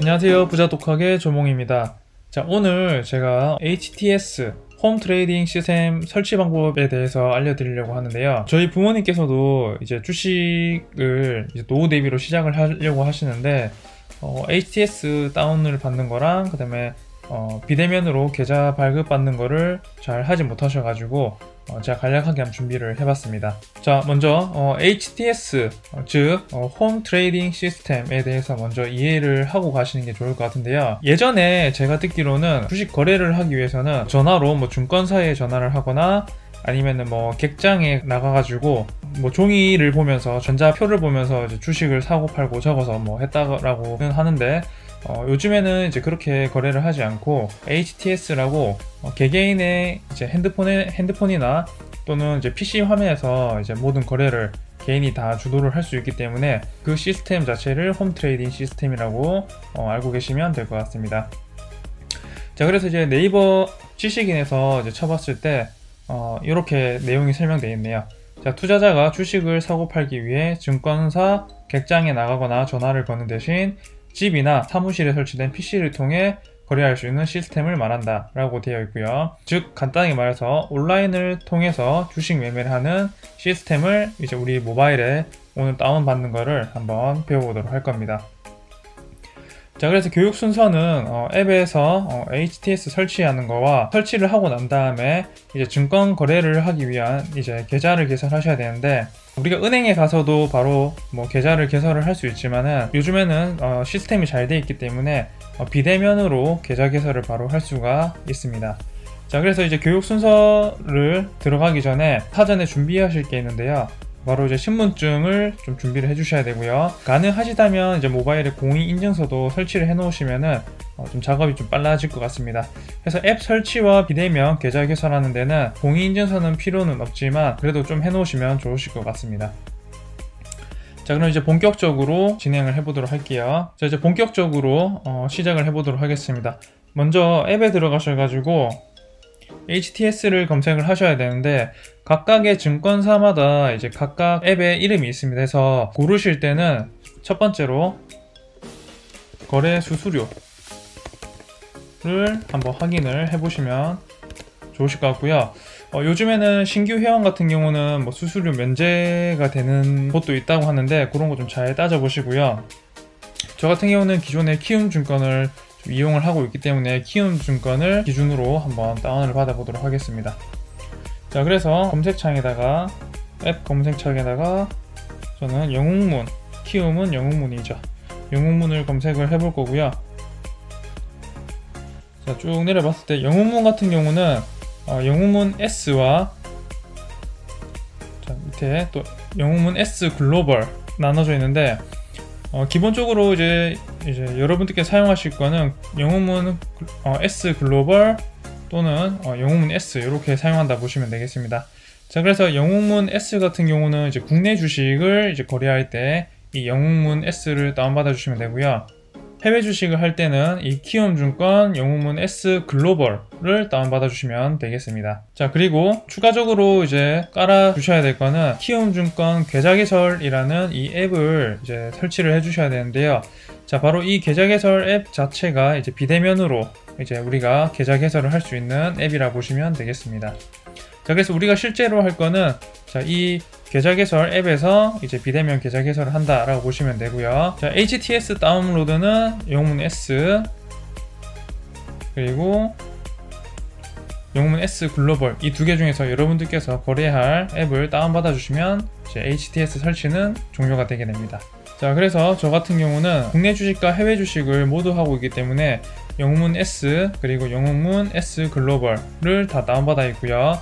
안녕하세요, 부자독학의 조몽입니다. 자, 오늘 제가 HTS 홈 트레이딩 시스템 설치 방법에 대해서 알려드리려고 하는데요. 저희 부모님께서도 이제 주식을 이제 노후 대비로 시작을 하려고 하시는데 HTS 다운을 받는 거랑 그 다음에 비대면으로 계좌 발급받는 거를 잘 하지 못하셔가지고 제가 간략하게 한번 준비를 해봤습니다. 자, 먼저 HTS 즉 홈 트레이딩 시스템에 대해서 먼저 이해를 하고 가시는 게 좋을 것 같은데요. 예전에 제가 듣기로는 주식 거래를 하기 위해서는 전화로 뭐 증권사에 전화를 하거나 아니면은 뭐 객장에 나가가지고 뭐 종이를 보면서 전자표를 보면서 이제 주식을 사고 팔고 적어서 뭐 했다라고는 하는데 요즘에는 이제 그렇게 거래를 하지 않고 HTS라고 개개인의 이제 핸드폰이나 또는 이제 PC 화면에서 이제 모든 거래를 개인이 다 주도를 할 수 있기 때문에 그 시스템 자체를 홈 트레이딩 시스템이라고 알고 계시면 될 것 같습니다. 자, 그래서 이제 네이버 지식인에서 이제 쳐봤을 때 이렇게 내용이 설명되어 있네요. 자, 투자자가 주식을 사고 팔기 위해 증권사 객장에 나가거나 전화를 거는 대신 집이나 사무실에 설치된 PC를 통해 거래할 수 있는 시스템을 말한다 라고 되어 있고요. 즉 간단하게 말해서 온라인을 통해서 주식 매매를 하는 시스템을 이제 우리 모바일에 오늘 다운받는 거를 한번 배워보도록 할 겁니다. 자, 그래서 교육 순서는 앱에서 HTS 설치하는 거와 설치를 하고 난 다음에 이제 증권 거래를 하기 위한 이제 계좌를 개설하셔야 되는데, 우리가 은행에 가서도 바로 뭐 계좌를 개설을 할 수 있지만은 요즘에는 시스템이 잘 되어 있기 때문에 비대면으로 계좌 개설을 바로 할 수가 있습니다. 자, 그래서 이제 교육 순서를 들어가기 전에 사전에 준비하실 게 있는데요. 바로 이제 신분증을 좀 준비를 해주셔야 되고요. 가능하시다면 이제 모바일에 공인인증서도 설치를 해 놓으시면은 좀 작업이 좀 빨라질 것 같습니다. 그래서 앱 설치와 비대면 계좌 개설하는 데는 공인인증서는 필요는 없지만 그래도 좀 해 놓으시면 좋으실 것 같습니다. 자, 그럼 이제 본격적으로 진행을 해보도록 할게요. 자, 이제 본격적으로 시작을 해보도록 하겠습니다. 먼저 앱에 들어가셔가지고 HTS를 검색을 하셔야 되는데, 각각의 증권사마다 이제 각각 앱의 이름이 있습니다. 그래서 고르실 때는 첫 번째로 거래 수수료를 한번 확인을 해보시면 좋으실 것 같고요. 요즘에는 신규 회원 같은 경우는 뭐 수수료 면제가 되는 곳도 있다고 하는데 그런 거 좀 잘 따져보시고요. 저 같은 경우는 기존에 키움증권을 이용을 하고 있기 때문에 키움증권을 기준으로 한번 다운을 받아 보도록 하겠습니다. 자, 그래서 검색창에다가 앱 검색창에다가 저는 영웅문, 키움은 영웅문이죠. 영웅문을 검색을 해볼 거고요. 자, 쭉 내려봤을 때 영웅문 같은 경우는 영웅문 S와 자, 밑에 또 영웅문 S 글로벌 나눠져 있는데, 기본적으로 이제 여러분들께 사용하실 거는 영웅문 S 글로벌 또는 영웅문 S 이렇게 사용한다 보시면 되겠습니다. 자, 그래서 영웅문 S 같은 경우는 이제 국내 주식을 이제 거래할 때 이 영웅문 S를 다운받아 주시면 되고요. 해외 주식을 할 때는 이 키움증권 영웅문 S 글로벌을 다운받아 주시면 되겠습니다. 자, 그리고 추가적으로 이제 깔아 주셔야 될 거는 키움증권 계좌 개설이라는 이 앱을 이제 설치를 해 주셔야 되는데요. 자, 바로 이 계좌 개설 앱 자체가 이제 비대면으로 이제 우리가 계좌 개설을 할 수 있는 앱이라 보시면 되겠습니다. 자, 그래서 우리가 실제로 할 거는 자, 이 계좌 개설 앱에서 이제 비대면 계좌 개설을 한다라고 보시면 되고요. 자, HTS 다운로드는 영웅문 S 그리고 영웅문 S 글로벌 이 두 개 중에서 여러분들께서 거래할 앱을 다운받아 주시면 이제 HTS 설치는 종료가 되게 됩니다. 자, 그래서 저 같은 경우는 국내 주식과 해외 주식을 모두 하고 있기 때문에 영웅문 S 그리고 영웅문 S 글로벌을 다 다운받아 있고요.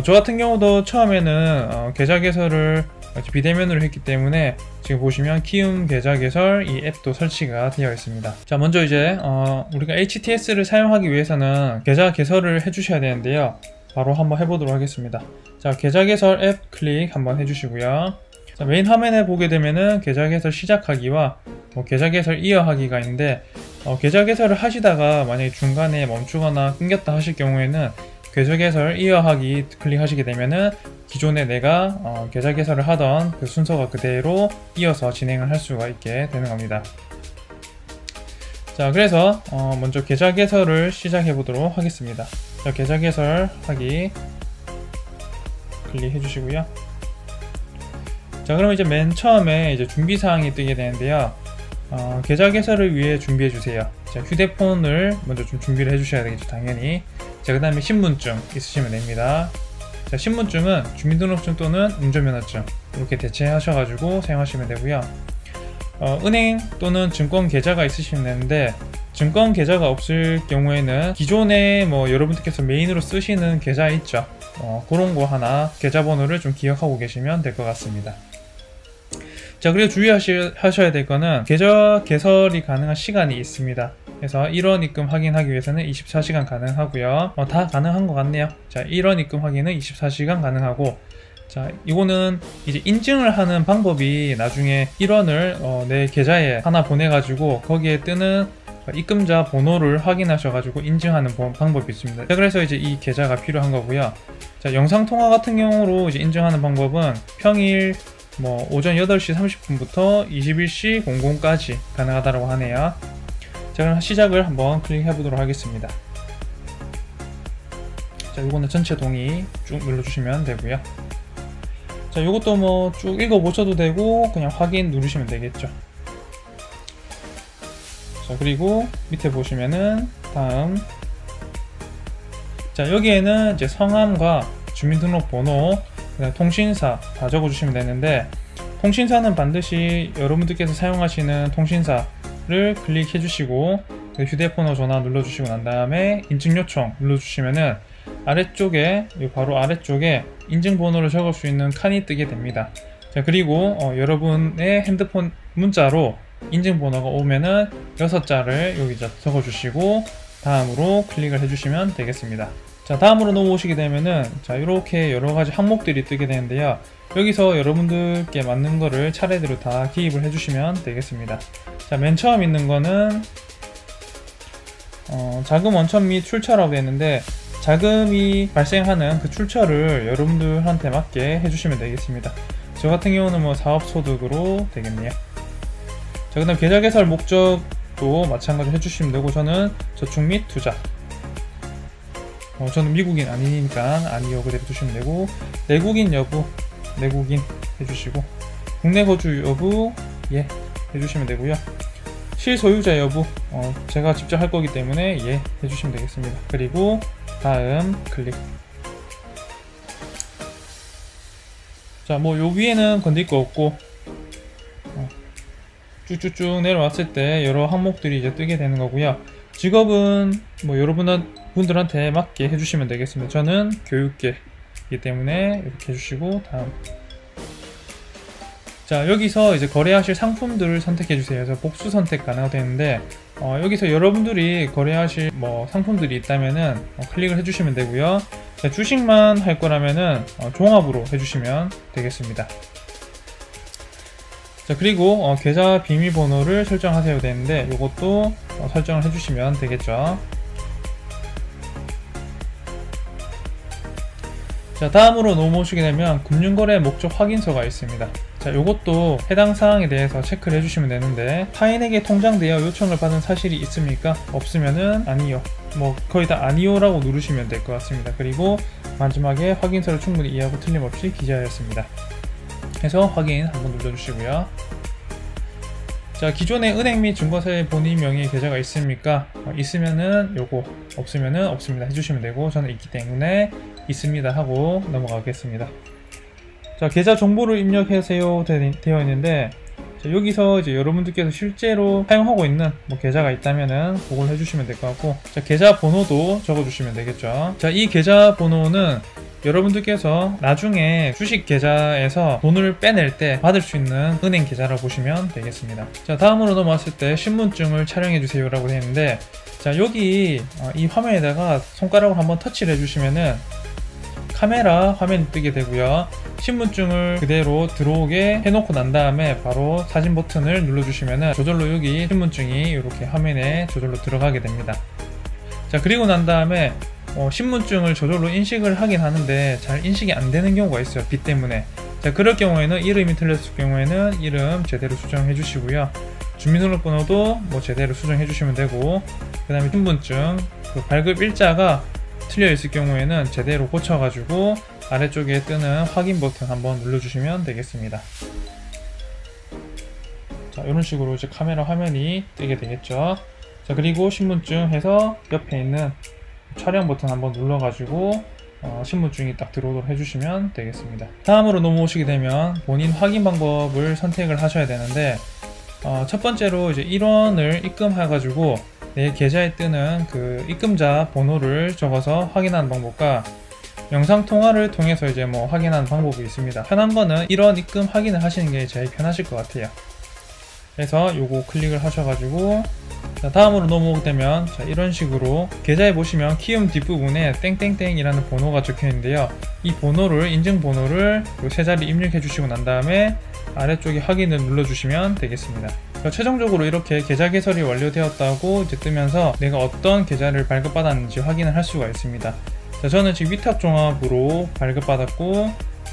저 같은 경우도 처음에는 계좌 개설을 비대면으로 했기 때문에 지금 보시면 키움 계좌 개설 이 앱도 설치가 되어 있습니다. 자, 먼저 이제 우리가 HTS를 사용하기 위해서는 계좌 개설을 해 주셔야 되는데요. 바로 한번 해보도록 하겠습니다. 자, 계좌 개설 앱 클릭 한번 해주시고요. 자, 메인 화면에 보게 되면은 계좌 개설 시작하기와 계좌 개설 이어하기가 있는데, 계좌 개설을 하시다가 만약에 중간에 멈추거나 끊겼다 하실 경우에는 계좌 개설 이어하기 클릭하시게 되면은 기존에 내가 계좌 개설을 하던 그 순서가 그대로 이어서 진행을 할 수가 있게 되는 겁니다. 자, 그래서 먼저 계좌 개설을 시작해 보도록 하겠습니다. 자, 계좌 개설하기 클릭해 주시고요. 자, 그럼 이제 맨 처음에 이제 준비 사항이 뜨게 되는데요. 계좌 개설을 위해 준비해 주세요. 자, 휴대폰을 먼저 좀 준비를 해 주셔야 되겠죠, 당연히. 자, 그 다음에 신분증 있으시면 됩니다. 자, 신분증은 주민등록증 또는 운전면허증 이렇게 대체하셔가지고 사용하시면 되고요. 은행 또는 증권 계좌가 있으시면 되는데, 증권 계좌가 없을 경우에는 기존에 뭐 여러분들께서 메인으로 쓰시는 계좌 있죠. 그런 거 하나 계좌번호를 좀 기억하고 계시면 될 것 같습니다. 자, 그리고 주의하셔야 될 거는 계좌 개설이 가능한 시간이 있습니다. 그래서 1원 입금 확인하기 위해서는 24시간 가능하고요. 다 가능한 것 같네요. 자, 1원 입금 확인은 24시간 가능하고, 자, 이거는 이제 인증을 하는 방법이 나중에 1원을 내 계좌에 하나 보내가지고 거기에 뜨는 입금자 번호를 확인하셔가지고 인증하는 방법이 있습니다. 자, 그래서 이제 이 계좌가 필요한 거고요. 자, 영상통화 같은 경우로 이제 인증하는 방법은 평일 오전 8시 30분부터 21시 00까지 가능하다고 하네요. 자, 그럼 시작을 한번 클릭해 보도록 하겠습니다. 자, 이거는 전체 동의 쭉 눌러주시면 되고요. 자, 이것도 쭉 읽어 보셔도 되고 그냥 확인 누르시면 되겠죠. 자, 그리고 밑에 보시면은 다음, 자, 여기에는 이제 성함과 주민등록번호, 그다음 통신사 다 적어주시면 되는데, 통신사는 반드시 여러분들께서 사용하시는 통신사를 클릭해 주시고 휴대폰으로 전화 눌러주시고 난 다음에 인증요청 눌러주시면은 아래쪽에, 바로 아래쪽에 인증번호를 적을 수 있는 칸이 뜨게 됩니다. 자, 그리고 여러분의 핸드폰 문자로 인증번호가 오면은 6자를 여기 적어주시고 다음으로 클릭을 해주시면 되겠습니다. 자, 다음으로 넘어오시게 되면은 자, 이렇게 여러가지 항목들이 뜨게 되는데요. 여기서 여러분들께 맞는 거를 차례대로 다 기입을 해주시면 되겠습니다. 자, 맨 처음 있는 거는 자금 원천 및 출처라고 되어 있는데, 자금이 발생하는 그 출처를 여러분들한테 맞게 해주시면 되겠습니다. 저 같은 경우는 사업소득으로 되겠네요. 자, 그 다음 계좌 개설 목적도 마찬가지로 해주시면 되고, 저는 저축 및 투자, 저는 미국인 아니니까 아니요 그대로 두시면 되고, 내국인 여부 내국인 해주시고, 국내 거주 여부 예 해주시면 되고요. 실소유자 여부 제가 직접 할 거기 때문에 예 해주시면 되겠습니다. 그리고 다음 클릭. 자, 요 위에는 건들 거 없고 쭉쭉쭉 내려왔을 때 여러 항목들이 이제 뜨게 되는 거고요. 직업은 여러분들한테 맞게 해주시면 되겠습니다. 저는 교육계이기 때문에 이렇게 해주시고 다음. 자, 여기서 이제 거래하실 상품들을 선택해 주세요. 그래서 복수 선택 가능하되는데 여기서 여러분들이 거래하실 상품들이 있다면은 클릭을 해주시면 되고요. 자, 주식만 할 거라면은 종합으로 해주시면 되겠습니다. 자, 그리고 계좌 비밀번호를 설정하셔야 되는데 이것도 설정을 해주시면 되겠죠. 자, 다음으로 넘어오시게 되면 금융거래 목적 확인서가 있습니다. 자, 이것도 해당 사항에 대해서 체크를 해주시면 되는데, 타인에게 통장 대여 요청을 받은 사실이 있습니까? 없으면은 아니요, 거의 다 아니요 라고 누르시면 될 것 같습니다. 그리고 마지막에 확인서를 충분히 이해하고 틀림없이 기재하였습니다 해서 확인 한번 눌러주시고요. 자, 기존에 은행 및 증권사의 본인 명의의 계좌가 있습니까? 있으면은 요거, 없으면은 없습니다 해주시면 되고, 저는 있기 때문에 있습니다 하고 넘어가겠습니다. 자, 계좌 정보를 입력하세요 되어 있는데, 자, 여기서 이제 여러분들께서 실제로 사용하고 있는 계좌가 있다면은 그걸 해주시면 될 것 같고, 자, 계좌 번호도 적어주시면 되겠죠. 자, 이 계좌 번호는 여러분들께서 나중에 주식 계좌에서 돈을 빼낼 때 받을 수 있는 은행 계좌라고 보시면 되겠습니다. 자, 다음으로 넘어왔을 때 신분증을 촬영해 주세요 라고 되어 있는데, 자, 여기 이 화면에다가 손가락으로 한번 터치를 해주시면은 카메라 화면이 뜨게 되고요. 신분증을 그대로 들어오게 해놓고 난 다음에 바로 사진 버튼을 눌러주시면은 저절로 여기 신분증이 이렇게 화면에 저절로 들어가게 됩니다. 자, 그리고 난 다음에 신분증을 저절로 인식을 하긴 하는데 잘 인식이 안 되는 경우가 있어요, 빛 때문에. 자, 그럴 경우에는 이름이 틀렸을 경우에는 이름 제대로 수정해 주시고요. 주민등록번호도 뭐 제대로 수정해 주시면 되고, 그 다음에 신분증 그 발급 일자가 틀려 있을 경우에는 제대로 고쳐가지고 아래쪽에 뜨는 확인 버튼 한번 눌러주시면 되겠습니다. 자, 이런 식으로 이제 카메라 화면이 뜨게 되겠죠. 자, 그리고 신분증 해서 옆에 있는 촬영 버튼 한번 눌러가지고 신분증이 딱 들어오도록 해주시면 되겠습니다. 다음으로 넘어오시게 되면 본인 확인 방법을 선택을 하셔야 되는데, 첫 번째로 이제 1원을 입금해가지고 내 계좌에 뜨는 그 입금자 번호를 적어서 확인하는 방법과 영상 통화를 통해서 이제 뭐 확인하는 방법이 있습니다. 편한 거는 1원 입금 확인을 하시는 게 제일 편하실 것 같아요. 그래서 요거 클릭을 하셔가지고, 자, 다음으로 넘어오게 되면 자, 이런 식으로 계좌에 보시면 키움 뒷부분에 땡땡땡이라는 번호가 적혀 있는데요. 이 번호를, 인증 번호를 요 세 자리 입력해 주시고 난 다음에 아래쪽에 확인을 눌러 주시면 되겠습니다. 최종적으로 이렇게 계좌 개설이 완료되었다고 이제 뜨면서 내가 어떤 계좌를 발급받았는지 확인을 할 수가 있습니다. 자, 저는 지금 위탁종합으로 발급받았고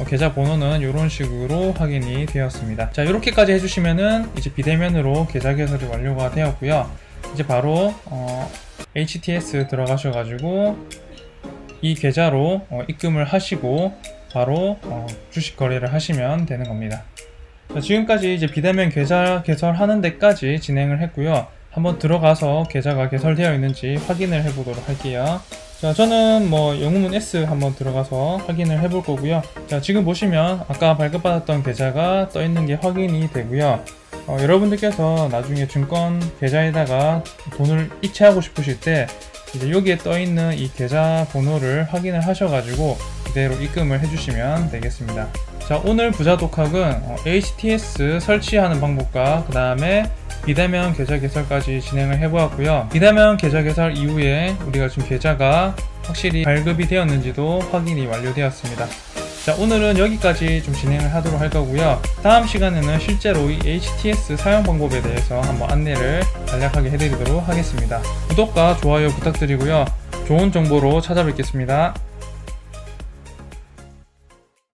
계좌 번호는 이런 식으로 확인이 되었습니다. 자, 이렇게까지 해주시면은 이제 비대면으로 계좌 개설이 완료가 되었고요. 이제 바로 HTS 들어가셔가지고 이 계좌로 입금을 하시고 바로 주식 거래를 하시면 되는 겁니다. 자, 지금까지 이제 비대면 계좌 개설하는 데까지 진행을 했고요. 한번 들어가서 계좌가 개설되어 있는지 확인을 해보도록 할게요. 자, 저는 뭐 영웅문 S 한번 들어가서 확인을 해볼 거고요. 자, 지금 보시면 아까 발급받았던 계좌가 떠 있는 게 확인이 되고요. 여러분들께서 나중에 증권 계좌에다가 돈을 이체하고 싶으실 때 이제 여기에 떠 있는 이 계좌 번호를 확인을 하셔가지고 그대로 입금을 해주시면 되겠습니다. 자, 오늘 부자 독학은 HTS 설치하는 방법과 그 다음에 비대면 계좌 개설까지 진행을 해보았고요. 비대면 계좌 개설 이후에 우리가 지금 계좌가 확실히 발급이 되었는지도 확인이 완료되었습니다. 자, 오늘은 여기까지 좀 진행을 하도록 할 거고요. 다음 시간에는 실제로 이 HTS 사용 방법에 대해서 한번 안내를 간략하게 해드리도록 하겠습니다. 구독과 좋아요 부탁드리고요. 좋은 정보로 찾아뵙겠습니다.